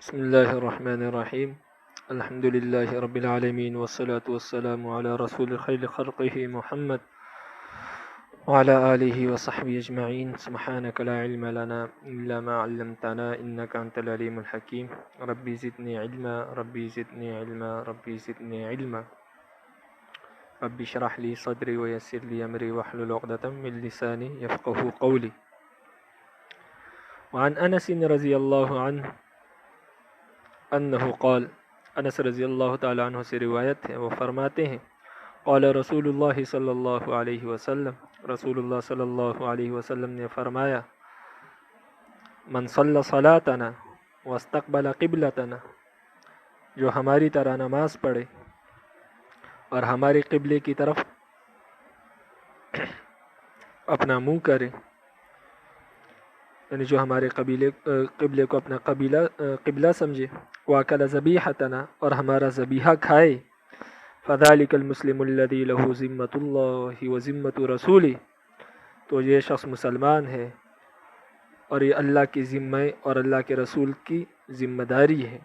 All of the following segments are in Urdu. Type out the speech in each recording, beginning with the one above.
بسم الله الرحمن الرحيم. الحمد لله رب العالمين والصلاة والسلام على رسول خير خلقه محمد وعلى آله وصحبه أجمعين. سبحانك لا علم لنا إلا ما علمتنا إنك أنت العليم الحكيم. ربي زدني علما ربي زدني علما ربي زدني علما. ربي اشرح لي صدري ويسر لي أمري واحلل عقدة من لساني يفقه قولي. وعن أنس رضي الله عنه انہ قال، انس رضی اللہ تعالیٰ عنہ سے روایت ہے، وہ فرماتے ہیں قال رسول اللہ صلی اللہ علیہ وسلم، رسول اللہ صلی اللہ علیہ وسلم نے فرمایا من صلی صلاتنا واستقبل قبلتنا، جو ہماری طرح نماز پڑھے اور ہمارے قبلے کی طرف اپنا منہ کرے، یعنی جو ہمارے قبلے کو اپنا قبلہ سمجھے، وَأَكَلَ ذَبِيحَتَنَا، اور ہمارا ذبیحہ کھائے، فَذَلِكَ الْمُسْلِمُ الَّذِي لَهُ ذِمَّةُ اللَّهِ وَذِمَّةُ رَسُولِهِ، تو یہ شخص مسلمان ہے اور یہ اللہ کی ذمہ اور اللہ کے رسول کی ذمہ داری ہے،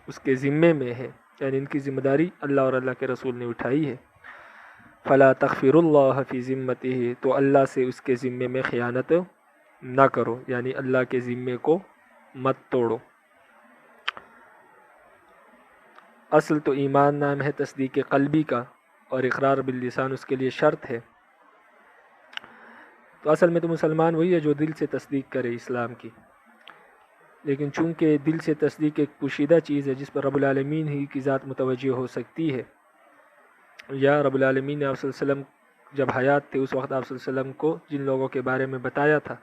اس کے ذمے میں ہے، یعنی ان کی ذمہ داری اللہ اور اللہ کے رسول نے اٹھائی ہے۔ فَلَا تَخْفِرُ اللَّهَ فِي ذِمَّتِهِ، تو اللہ سے اس کے ذمے میں خیانت نہ کرو، یعنی اللہ کے ذمے کو مت توڑو۔ اصل تو ایمان نام ہے تصدیق قلبی کا، اور اقرار باللسان اس کے لیے شرط ہے۔ تو اصل میں تو مسلمان وہی ہے جو دل سے تصدیق کرے اسلام کی، لیکن چونکہ دل سے تصدیق ایک پوشیدہ چیز ہے جس پر رب العالمین ہی کی ذات متوجہ ہو سکتی ہے، یا رب العالمین نے آپ صلی اللہ علیہ وسلم جب حیات تھے اس وقت آپ صلی اللہ علیہ وسلم کو جن لوگوں کے بارے میں بتایا تھا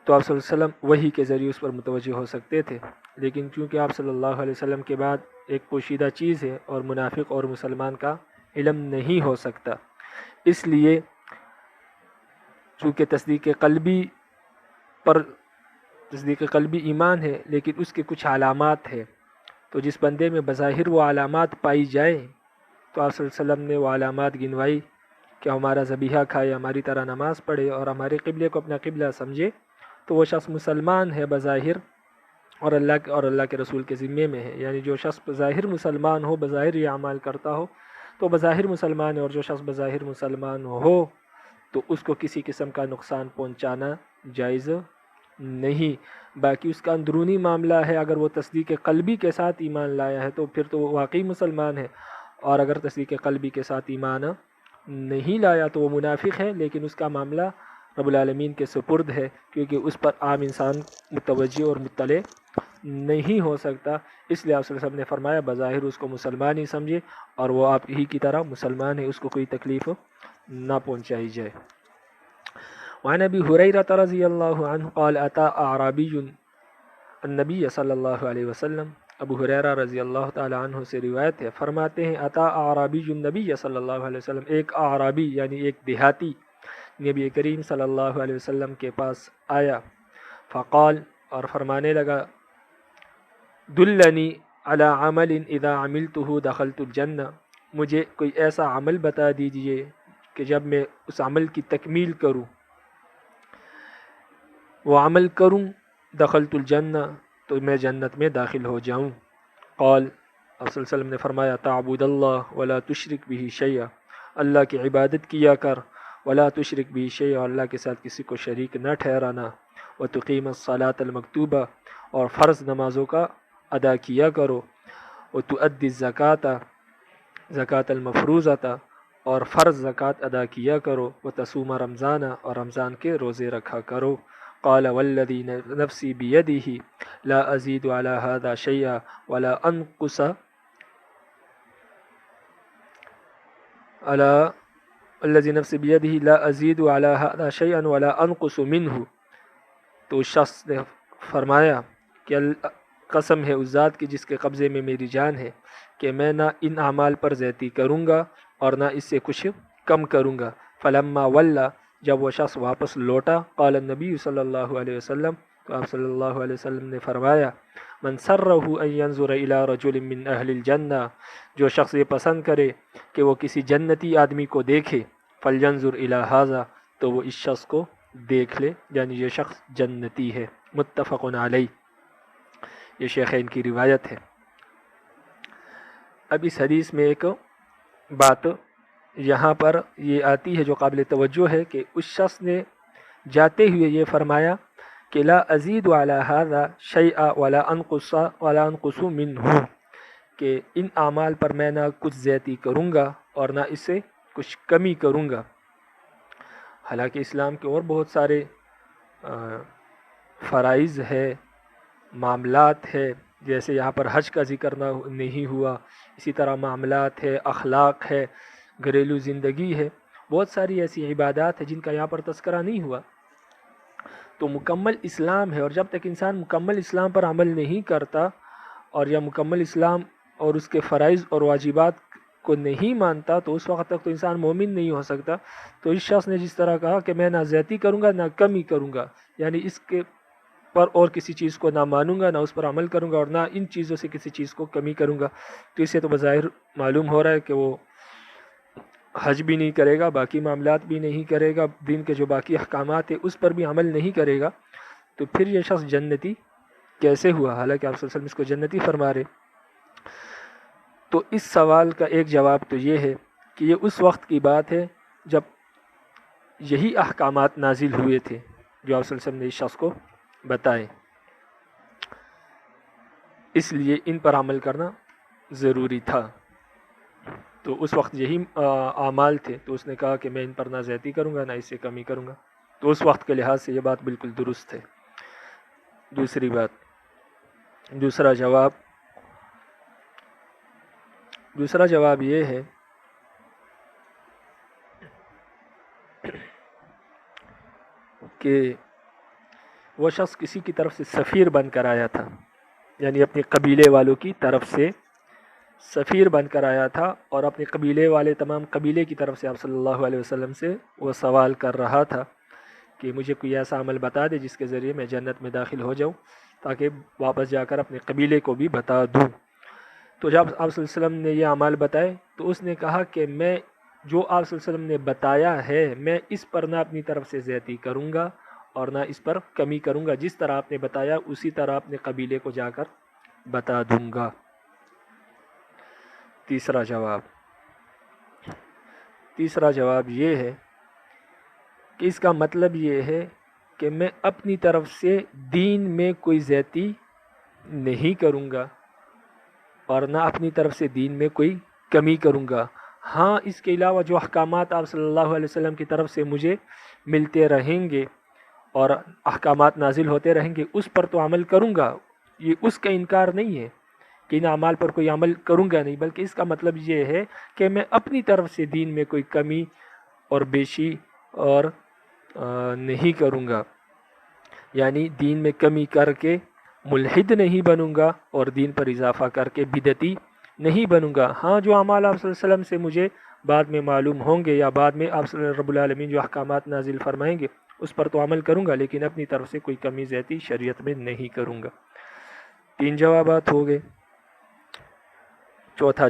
تو آپ صلی اللہ علیہ وسلم وحی کے ذریعے اس پر متوجہ ہو سکتے تھے، لیکن چونکہ آپ صلی اللہ علیہ وسلم کے بعد ایک پوشیدہ چیز ہے اور منافق اور مسلمان کا علم نہیں ہو سکتا، اس لیے چونکہ تصدیق قلبی ایمان ہے لیکن اس کے کچھ علامات ہیں، تو جس بندے میں بظاہر وہ علامات پائی جائے تو آپ صلی اللہ علیہ وسلم نے وہ علامات گنوائی کہ ہمارا ذبیحہ کھائے، ہماری طرح نماز پڑھے اور ہمارے قبلے کو اپنا قبلہ سمجھے، تو وہ شخص مسلمان ہے بظاہر اور اللہ کے رسول کے ذمے میں ہے، یعنی جو شخص بظاہر مسلمان ہو، بظاہر یہ اعمال کرتا ہو تو بظاہر مسلمان ہے، اور جو شخص بظاہر مسلمان ہو تو اس کو کسی قسم کا نقصان پہنچانا جائز نہیں۔ باقی اس کا اندرونی معاملہ ہے، اگر وہ تصدیق قلبی کے ساتھ ایمان لایا ہے تو پھر تو وہ واقعی مسلمان ہے، اور اگر تصدیق قلبی کے ساتھ ایمان نہیں لایا تو وہ منافق ہے، لیکن اس کا معاملہ رب العالمین کے سپرد ہے، کیونکہ اس پر عام انسان متوجہ اور مطلع نہیں ہو سکتا، اس لیے آپ صلی اللہ علیہ وسلم نے فرمایا بظاہر اس کو مسلمان ہی سمجھے اور وہ آپ ہی کی طرح مسلمان ہے، اس کو کوئی تکلیف نہ پہنچائی جائے۔ وعن ابی ہریرہ رضی اللہ عنہ قال اتى اعرابی النبی صلی اللہ علیہ وسلم، ابو ہریرہ رضی اللہ تعالی عنہ سے روایت ہے، فرماتے ہیں اتى اعرابی النبی صلی اللہ علیہ وسلم، ایک اعرابی یعنی ایک دیہاتی نبی کریم صلی اللہ علیہ وسلم کے پاس آیا، فقال، اور فرمانے لگا، دلنی علی عمل اذا عملته دخلت الجنہ، مجھے کوئی ایسا عمل بتا دیجئے کہ جب میں اس عمل کی تکمیل کروں، وہ عمل کروں، دخلت الجنہ، تو میں جنت میں داخل ہو جاؤں۔ قال، آپ صلی اللہ علیہ وسلم نے فرمایا، تعبد اللہ ولا تشرک به شیئا، اللہ کی عبادت کیا کر، ولا تشرک به شیئا، اللہ کے ساتھ کسی کو شریک نہ ٹھہرانا، وتقیم الصلاۃ المکتوبہ، اور فرض نمازوں کا ادا کیا کرو، وتؤدی الزکوۃ، زکوٰۃ المفروضۃ، اور فرض زکوٰۃ ادا کیا کرو، وتصوم رمضان، اور رمضان کے روزے رکھا کرو۔ قال والذی نفسی بیدہ لا ازید علی ھذا شیئا ولا انقص الذی نفسی بیدہ لا ازید علی ھذا شیئا ولا انقص منہ، تو اس شخص نے فرمایا کہ قسم ہے اس ذات کی جس کے قبضے میں میری جان ہے کہ میں نہ ان اعمال پر زیادتی کروں گا اور نہ اس سے کچھ کم کروں گا۔ فلما ولا، جب وہ شخص واپس لوٹا، قال النبی صلی اللہ علیہ وسلم، تو آپ صلی اللہ علیہ وسلم نے فرمایا، من سرہ ان ینظر الی رجل من اہل الجنہ، جو شخص یہ پسند کرے کہ وہ کسی جنتی آدمی کو دیکھے، فلینظر الی ھذا، تو وہ اس شخص کو دیکھ لے، یعنی یہ شخص جنتی ہے۔ متفق علیہ، یہ شیخین کی روایت ہے۔ اب اس حدیث میں ایک بات یہاں پر یہ آتی ہے جو قابل توجہ ہے کہ اس شخص نے جاتے ہوئے یہ فرمایا کہ لا ازید علی ھذا شیئا ولا انقص منہ، کہ ان اعمال پر میں نہ کچھ زیادتی کروں گا اور نہ اس سے کچھ کمی کروں گا۔ حالانکہ اسلام کے اور بہت سارے فرائض ہے، معاملات ہے، جیسے یہاں پر حج کا ذکر نہیں ہوا، اسی طرح معاملات ہے، اخلاق ہے، گھریلو زندگی ہے، بہت ساری ایسی عبادات ہیں جن کا یہاں پر تذکرہ نہیں ہوا۔ تو مکمل اسلام ہے، اور جب تک انسان مکمل اسلام پر عمل نہیں کرتا اور یا مکمل اسلام اور اس کے فرائض اور واجبات کو نہیں مانتا تو اس وقت تک تو انسان مومن نہیں ہو سکتا۔ تو اس شخص نے جس طرح کہا کہ میں نہ زیادتی کروں گا نہ کمی کروں گا، یعنی اس کے پر اور کسی چیز کو نہ مانوں گا، نہ اس پر عمل کروں گا، اور نہ ان چیزوں سے کسی چیز کو کمی کروں گا، تو اس سے تو بظاہر معلوم ہو رہا ہے کہ وہ حج بھی نہیں کرے گا، باقی معاملات بھی نہیں کرے گا، دین کے جو باقی احکامات ہیں اس پر بھی عمل نہیں کرے گا، تو پھر یہ شخص جنتی کیسے ہوا؟ حالانکہ آپ صلی اللہ علیہ وسلم اس کو جنتی فرما رہے۔ تو اس سوال کا ایک جواب تو یہ ہے کہ یہ اس وقت کی بات ہے جب یہی احکامات نازل ہوئے تھے جو آپ صلی اللہ علیہ وسلم نے اس شخص کو بتائے، اس لیے ان پر عمل کرنا ضروری تھا۔ تو اس وقت یہی اعمال تھے، تو اس نے کہا کہ میں ان پر نہ زیادتی کروں گا نہ اس سے کمی کروں گا، تو اس وقت کے لحاظ سے یہ بات بالکل درست ہے۔ دوسری بات، دوسرا جواب یہ ہے کہ وہ شخص کسی کی طرف سے سفیر بن کر آیا تھا، یعنی اپنے قبیلے والوں کی طرف سے سفیر بن کر آیا تھا، اور اپنے قبیلے والے تمام قبیلے کی طرف سے آپ صلی اللہ علیہ وسلم سے وہ سوال کر رہا تھا کہ مجھے کوئی ایسا عمل بتا دے جس کے ذریعے میں جنت میں داخل ہو جاؤں، تاکہ واپس جا کر اپنے قبیلے کو بھی بتا دوں۔ تو جب آپ صلی اللہ علیہ وسلم نے یہ اعمال بتائے تو اس نے کہا کہ میں جو آپ صلی اللہ علیہ وسلم نے بتایا ہے میں اس پر نہ اپنی طرف سے زیادتی کروں گا اور نہ اس پر کمی کروں گا، جس طرح آپ نے بتایا اسی طرح اپنے قبیلے کو جا کر بتا دوں گا۔ تیسرا جواب یہ ہے کہ اس کا مطلب یہ ہے کہ میں اپنی طرف سے دین میں کوئی زیادتی نہیں کروں گا اور نہ اپنی طرف سے دین میں کوئی کمی کروں گا۔ ہاں، اس کے علاوہ جو احکامات آپ صلی اللہ علیہ وسلم کی طرف سے مجھے ملتے رہیں گے اور احکامات نازل ہوتے رہیں گے اس پر تو عمل کروں گا، یہ اس کا انکار نہیں ہے کہ ان اعمال پر کوئی عمل کروں گا نہیں، بلکہ اس کا مطلب یہ ہے کہ میں اپنی طرف سے دین میں کوئی کمی اور بیشی اور نہیں کروں گا، یعنی دین میں کمی کر کے ملحد نہیں بنوں گا اور دین پر اضافہ کر کے بدعتی نہیں بنوں گا۔ ہاں، جو اعمال آپ صلی اللہ علیہ وسلم سے مجھے بعد میں معلوم ہوں گے یا بعد میں آپ صلی اللہ رب العالمین جو احکامات نازل فرمائیں گے اس پر تو عمل کروں گا، لیکن اپنی طرف سے کوئی کمی زیادتی شریعت میں نہیں کروں گا۔ 3 جوابات ہو گئے۔ چوتھا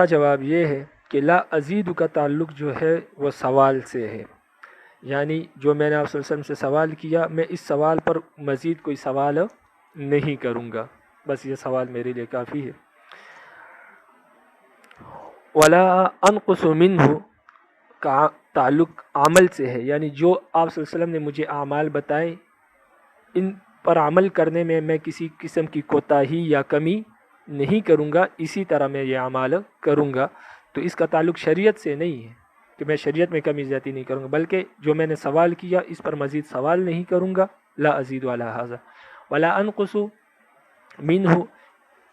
جواب یہ ہے کہ لا ازید کا تعلق جو ہے وہ سوال سے ہے، یعنی جو میں نے آپ صلی اللہ علیہ وسلم سے سوال کیا میں اس سوال پر مزید کوئی سوال نہیں کروں گا، بس یہ سوال میرے لیے کافی ہے۔ ولا انقص منہ کا تعلق عمل سے ہے، یعنی جو آپ صلی اللہ علیہ وسلم نے مجھے اعمال بتائے ان پر عمل کرنے میں کسی قسم کی کوتاہی یا کمی نہیں کروں گا، اسی طرح میں یہ اعمال کروں گا۔ تو اس کا تعلق شریعت سے نہیں ہے کہ میں شریعت میں کمی زیادتی نہیں کروں گا، بلکہ جو میں نے سوال کیا اس پر مزید سوال نہیں کروں گا۔ لا ازید علی ھذا ولا انقص منہ،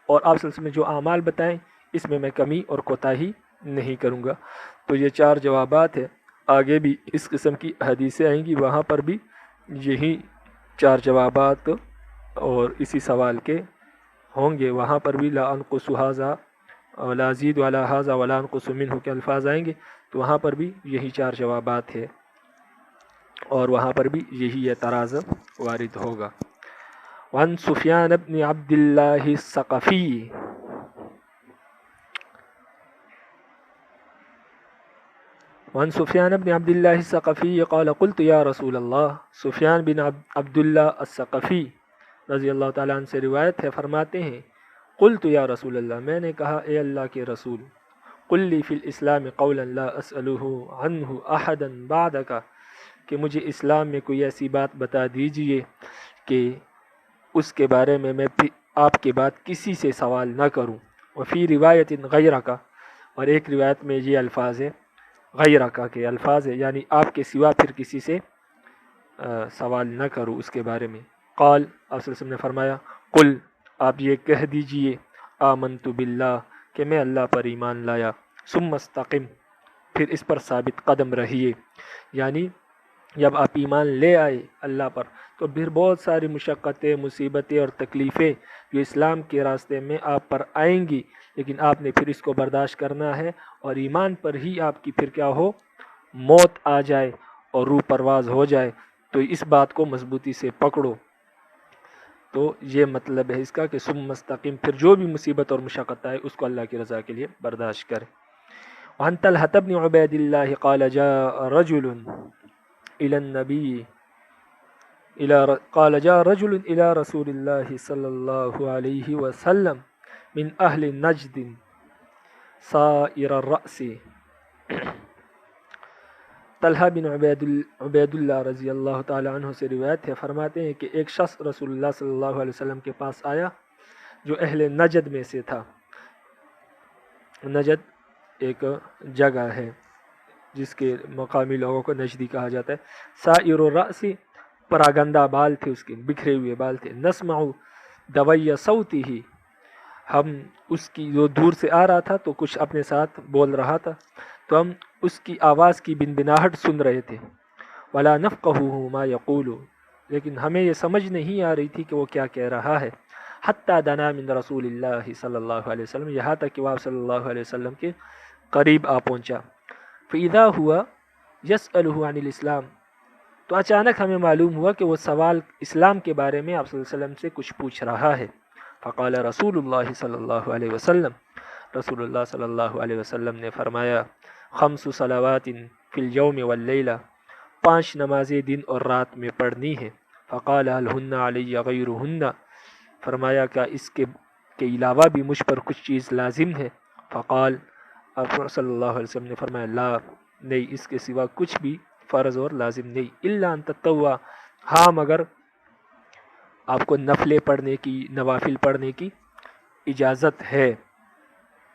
اور آپ صلی اللہ علیہ وسلم نے جو اعمال بتائیں اس میں میں کمی اور کوتاہی نہیں کروں گا۔ تو یہ 4 جوابات ہیں، آگے بھی اس قسم کی حدیثیں آئیں گی، وہاں پر بھی یہی 4 جوابات اور اسی سوال کے ہوں گے، وہاں پر بھی لا انقص ھذا ولا ازید علی ھذا ولا انقص منہ کے الفاظ آئیں گے، تو وہاں پر بھی یہی 4 جوابات ہیں اور وہاں پر بھی یہی اعتراض وارد ہوگا۔ وعن سفیان بن عبد اللہ الثقفی وعن سفیان بن عبداللہ الثقفی قال قلت یا رسول اللہ، سفیان بن عبداللہ الثقفی رضی اللہ تعالیٰ عنہ سے روایت ہے، فرماتے ہیں قلت یا رسول اللہ، میں نے کہا اے اللہ کے رسول، قل لی فی الاسلام قولا لا اسألہ عنہ احدا بعدک، کہ مجھے اسلام میں کوئی ایسی بات بتا دیجئے کہ اس کے بارے میں آپ کے بعد کسی سے سوال نہ کروں۔ وفی روایت غیرک، اور ایک روایت میں یہ الفاظ ہے غیرک کے الفاظ ہے، یعنی آپ کے سوا پھر کسی سے سوال نہ کروں اس کے بارے میں۔ قال، آپ صلی اللہ علیہ وسلم نے فرمایا قل، آپ یہ کہہ دیجئے آمنت باللہ، کہ میں اللہ پر ایمان لایا، ثم استقم، پھر اس پر ثابت قدم رہیے، یعنی جب آپ ایمان لے آئے اللہ پر تو پھر بہت ساری مشقتیں، مصیبتیں اور تکلیفیں جو اسلام کے راستے میں آپ پر آئیں گی، لیکن آپ نے پھر اس کو برداشت کرنا ہے، اور ایمان پر ہی آپ کی پھر کیا ہو، موت آ جائے اور روح پرواز ہو جائے، تو اس بات کو مضبوطی سے پکڑو۔ تو یہ مطلب ہے اس کا کہ ثم مستقیم، پھر جو بھی مصیبت اور مشقت آئے اس کو اللہ کی رضا کے لیے برداشت کرے۔ وعن طلحة بن عبید اللہ قال جاء رجل إلى النبي قال جاء رجل إلى رسول الله صلى الله عليه وسلم من أهل نجد سائر الرأس۔ طلحہ بن عبید اللہ رضی اللہ تعالی عنہ سے روایت ہے، فرماتے ہیں کہ ایک شخص رسول اللہ صلی اللہ علیہ وسلم کے پاس آیا جو اہل نجد میں سے تھا۔ نجد ایک جگہ ہے جس کے مقامی لوگوں کو نجدی کہا جاتا ہے۔ سائر الرأس، پراگندہ بال تھے اس کے، بکھرے ہوئے بال تھے۔ نسمع دوی صوتہ، ہم اس کی جو دور سے آ رہا تھا تو کچھ اپنے ساتھ بول رہا تھا، تو ہم اس کی آواز کی بنبناہٹ سن رہے تھے۔ ولا نفقهه ما يقول، لیکن ہمیں یہ سمجھ نہیں آ رہی تھی کہ وہ کیا کہہ رہا ہے۔ حتی دنا من رسول اللہ صلی اللہ علیہ وسلم، یہاں تک کہ وہ صلی اللہ علیہ وسلم کے قریب آ پہنچا۔ فاذا ہوا یسألہ عن الاسلام، تو اچانک ہمیں معلوم ہوا کہ وہ سوال اسلام کے بارے میں آپ صلی اللہ علیہ وسلم سے کچھ پوچھ رہا ہے۔ فقال رسول اللہ صلی اللہ علیہ وسلم، رسول اللہ صلی اللہ علیہ وسلم نے فرمایا خمس صلوات فی اليوم واللیلہ، 5 نمازیں دن اور رات میں پڑھنی ہیں۔ فقال هل ہن علی غیرہن، فرمایا کہ اس کے علاوہ بھی مجھ پر کچھ چیز لازم ہے۔ فقال، آپ صلی اللہ علیہ وسلم نے فرمایا لا، نہیں، اس کے سوا کچھ بھی فرض اور لازم نہیں۔ الا ان تطوع، ہاں مگر آپ کو نفلیں پڑھنے کی، نوافل پڑھنے کی اجازت ہے،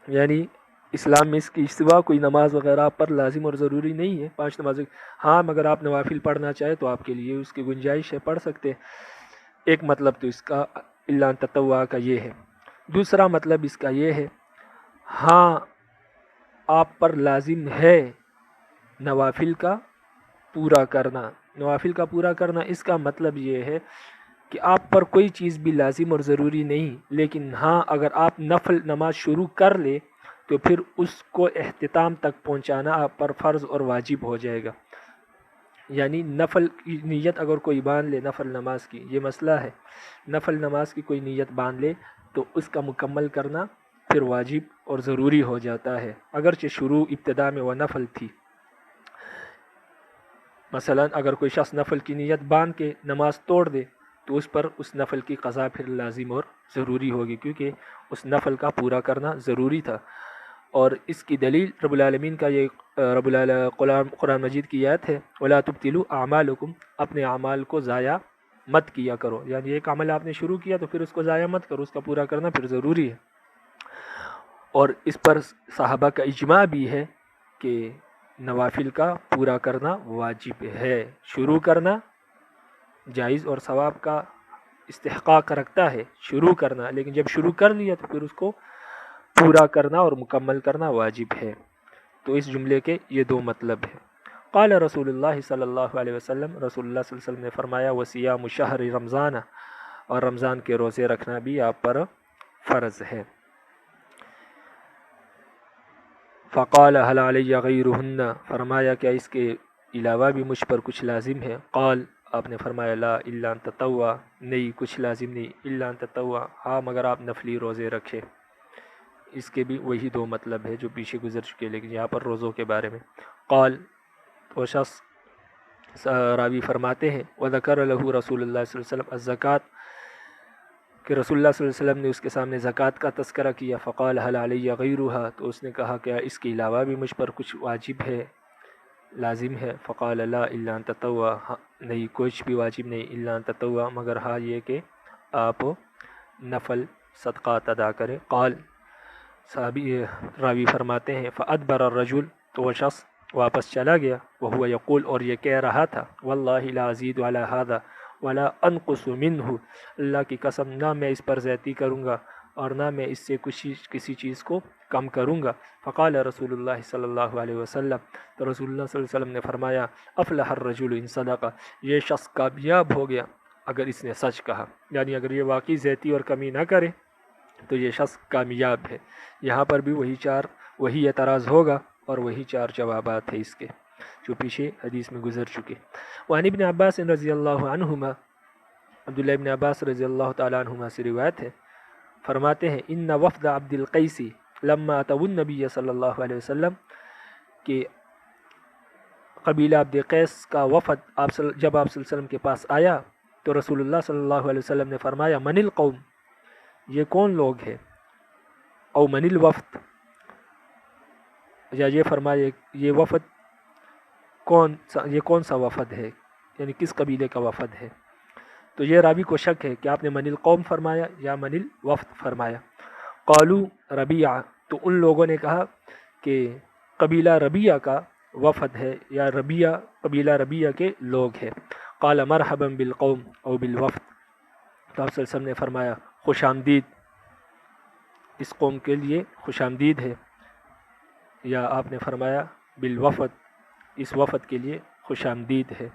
یعنی اسلام میں اس کے سوا کوئی نماز وغیرہ آپ پر لازم اور ضروری نہیں ہے، 5 نمازیں، ہاں مگر آپ نوافل پڑھنا چاہے تو آپ کے لیے اس کی گنجائش ہے، پڑھ سکتے۔ ایک مطلب تو اس کا الا ان تطوع کا یہ ہے۔ دوسرا مطلب اس کا یہ ہے ہاں آپ پر لازم ہے نوافل کا پورا کرنا۔ نوافل کا پورا کرنا اس کا مطلب یہ ہے کہ آپ پر کوئی چیز بھی لازم اور ضروری نہیں، لیکن ہاں اگر آپ نفل نماز شروع کر لے تو پھر اس کو اختتام تک پہنچانا آپ پر فرض اور واجب ہو جائے گا۔ یعنی نفل کی نیت اگر کوئی باندھ لے، نفل نماز کی یہ مسئلہ ہے، نفل نماز کی کوئی نیت باندھ لے تو اس کا مکمل کرنا پھر واجب اور ضروری ہو جاتا ہے، اگرچہ شروع ابتدا میں وہ نفل تھی۔ مثلا اگر کوئی شخص نفل کی نیت باندھ کے نماز توڑ دے تو اس پر اس نفل کی قضا پھر لازم اور ضروری ہوگی، کیونکہ اس نفل کا پورا کرنا ضروری تھا۔ اور اس کی دلیل رب العالمین کا یہ قرآن مجید کی آیت ہے وَلَا تُبْتِلُوا أَعْمَالُكُمْ، اپنے اعمال کو ضائع مت کیا کرو، یعنی ایک عمل آپ نے شروع کیا تو پھر اس کو ضائع مت کرو، اس کا پورا کرنا پھر ضروری ہے۔ اور اس پر صحابہ کا اجماع بھی ہے کہ نوافل کا پورا کرنا واجب ہے، شروع کرنا جائز اور ثواب کا استحقاق رکھتا ہے شروع کرنا، لیکن جب شروع کر لیا تو پھر اس کو پورا کرنا اور مکمل کرنا واجب ہے۔ تو اس جملے کے یہ 2 مطلب ہیں۔ قال رسول اللہ صلی اللہ علیہ وسلم، رسول اللہ صلی اللہ علیہ وسلم نے فرمایا وصیام شہر رمضان، اور رمضان کے روزے رکھنا بھی آپ پر فرض ہے۔ فقال هل علی غیرہن، فرمایا کہ اس کے علاوہ بھی مجھ پر کچھ لازم ہے۔ قال، آپ نے فرمایا لا الا ان تطوع، نہیں کچھ لازم نہیں، الا ان تطوع، ہاں مگر آپ نفلی روزے رکھے۔ اس کے بھی وہی دو مطلب ہے جو پیچھے گزر چکے، لیکن یہاں پر روزوں کے بارے میں قال وہ شخص راوی فرماتے ہیں وذکر لہ رسول اللہ صلی اللہ علیہ وسلم الزکوٰۃ کہ رسول اللہ صلی اللہ علیہ وسلم نے اس کے سامنے زکوٰۃ کا تذکرہ کیا، فقال هل علی غیرها تو اس نے کہا کہ اس کے علاوہ بھی مجھ پر کچھ واجب ہے، لازم ہے؟ فقال لا الا ان تطوع نہیں کچھ بھی واجب نہیں، الا ان تطوع مگر ہاں یہ کہ آپ نفل صدقات ادا کریں۔ قال صحابی راوی فرماتے ہیں فادبر الرجل تو وہ شخص واپس چلا گیا، وہو یقول اور یہ کہہ رہا تھا واللہ لا ازید علی هذا ولا انقص منہ اللہ کی قسم نہ میں اس پر زیادتی کروں گا اور نہ میں اس سے کسی چیز کو کم کروں گا۔ فقال رسول اللہ صلی اللہ علیہ وسلم تو رسول اللہ صلی اللہ علیہ وسلم نے فرمایا افلح الرجل ان صدق یہ شخص کامیاب ہو گیا اگر اس نے سچ کہا، یعنی اگر یہ واقعی زیادتی اور کمی نہ کرے تو یہ شخص کامیاب ہے۔ یہاں پر بھی وہی اعتراض ہوگا اور وہی 4 جوابات ہیں اس کے جو پیچھے حدیث میں گزر چکے۔ وعن ابن عباس رضی اللہ عنہما عبداللہ ابن عباس رضی اللہ تعالیٰ عنہما سے روایت ہے، فرماتے ہیں ان وفد عبد القیس لما اتوا النبی صلی اللہ علیہ وسلم کہ قبیلہ عبد قیس کا وفد جب آپ صلی اللہ علیہ وسلم کے پاس آیا تو رسول اللہ صلی اللہ علیہ وسلم نے فرمایا من القوم یہ کون لوگ ہیں، او من الوفد یا یہ فرمایا یہ وفد یہ کون سا وفد ہے، یعنی کس قبیلے کا وفد ہے۔ تو یہ راوی کو شک ہے کہ آپ نے من القوم فرمایا یا من الوفد فرمایا۔ قالو ربیعہ تو ان لوگوں نے کہا کہ قبیلہ ربیعہ کا وفد ہے یا قبیلہ ربیعہ کے لوگ ہیں۔ قال مرحبا بالقوم او بالوفد تو آپ صلی اللہ علیہ وسلم نے فرمایا خوش آمدید اس قوم کے لیے خوش آمدید ہے، یا آپ نے فرمایا بالوفد اس وفد کے لیے خوش آمدید ہے،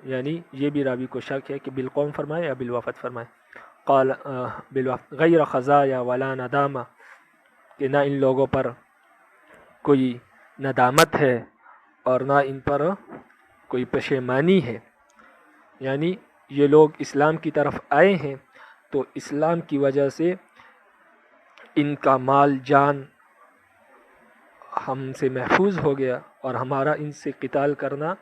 یعنی یہ بھی راوی کو شک ہے کہ بالقوم فرمائے یا بالوفد فرمائے۔ قال بالوفد غیر خزایا ولا ندامہ کہ نہ ان لوگوں پر کوئی ندامت ہے اور نہ ان پر کوئی پشیمانی ہے، یعنی یہ لوگ اسلام کی طرف آئے ہیں تو اسلام کی وجہ سے ان کا مال جان ہم سے محفوظ ہو گیا اور ہمارا ان سے قتال کرنا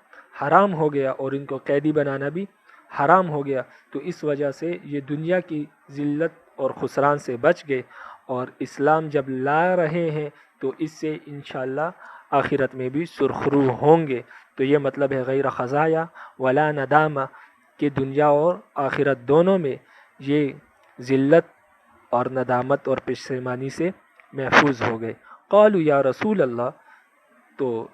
حرام ہو گیا اور ان کو قیدی بنانا بھی حرام ہو گیا، تو اس وجہ سے یہ دنیا کی ذلت اور خسران سے بچ گئے اور اسلام جب لا رہے ہیں تو اس سے انشاءاللہ آخرت میں بھی سرخرو ہوں گے۔ تو یہ مطلب ہے غیر خزایا ولا ندامہ کہ دنیا اور آخرت دونوں میں یہ ذلت اور ندامت اور پشیمانی سے محفوظ ہو گئے۔ قالوا یا رسول اللہ تو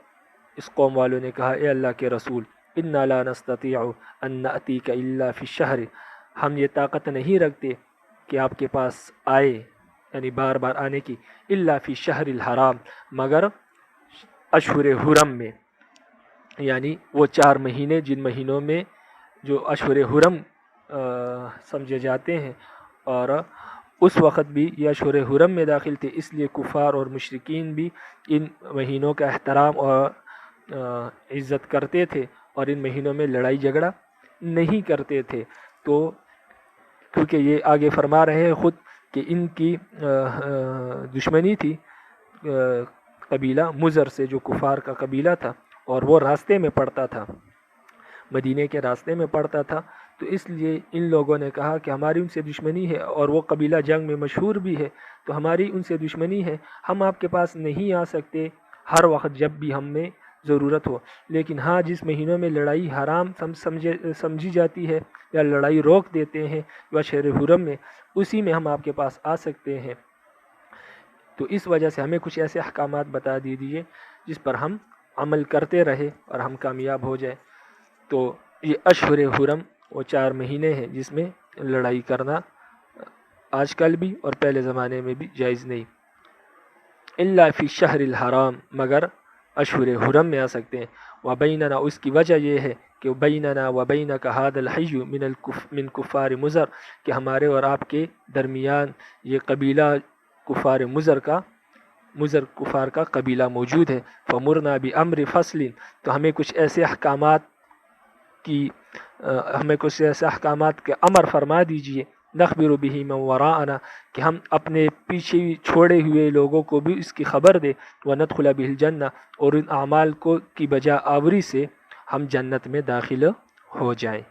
اس قوم والوں نے کہا اے اللہ کے رسول انا لا نستطيع ان نأتيك الا في الشهر ہم یہ طاقت نہیں رکھتے کہ آپ کے پاس آئے یعنی بار بار آنے کی، الا فی الشهر الحرام مگر اشہر حرم میں، یعنی وہ 4 مہینے جن مہینوں میں جو اشہر حرم سمجھے جاتے ہیں، اور اس وقت بھی یہ اشہر حرم میں داخل تھے، اس لیے کفار اور مشرکین بھی ان مہینوں کا احترام اور عزت کرتے تھے اور ان مہینوں میں لڑائی جھگڑا نہیں کرتے تھے۔ تو کیونکہ یہ آگے فرما رہے ہیں خود کہ ان کی دشمنی تھی قبیلہ مضر سے جو کفار کا قبیلہ تھا اور وہ راستے میں پڑتا تھا، مدینے کے راستے میں پڑتا تھا، تو اس لیے ان لوگوں نے کہا کہ ہماری ان سے دشمنی ہے اور وہ قبیلہ جنگ میں مشہور بھی ہے، تو ہماری ان سے دشمنی ہے، ہم آپ کے پاس نہیں آ سکتے ہر وقت جب بھی ہمیں ضرورت ہو، لیکن ہاں جس مہینوں میں لڑائی حرام سمجھی جاتی ہے یا لڑائی روک دیتے ہیں یا شہر حرم میں، اسی میں ہم آپ کے پاس آ سکتے ہیں۔ تو اس وجہ سے ہمیں کچھ ایسے احکامات بتا دیجیے جس پر ہم عمل کرتے رہے اور ہم کامیاب ہو جائیں۔ تو یہ اشہر حرم وہ 4 مہینے ہیں جس میں لڑائی کرنا آج کل بھی اور پہلے زمانے میں بھی جائز نہیں، الا فی الشہر الحرام مگر اشہر حرم میں آ سکتے ہیں۔ وبیننا اس کی وجہ یہ ہے کہ بیننا وبینک ھذا الحی من کفار مضر کہ ہمارے اور آپ کے درمیان یہ قبیلہ مضر کفار کا قبیلہ موجود ہے۔ فمرنا بامر فصل تو ہمیں کچھ ایسے احکامات کے امر فرما دیجئے نخبر به من وراءنا کہ ہم اپنے پیچھے چھوڑے ہوئے لوگوں کو بھی اس کی خبر دے، وندخل به الجنہ اور ان اعمال کو کی بجا آوری سے ہم جنت میں داخل ہو جائیں۔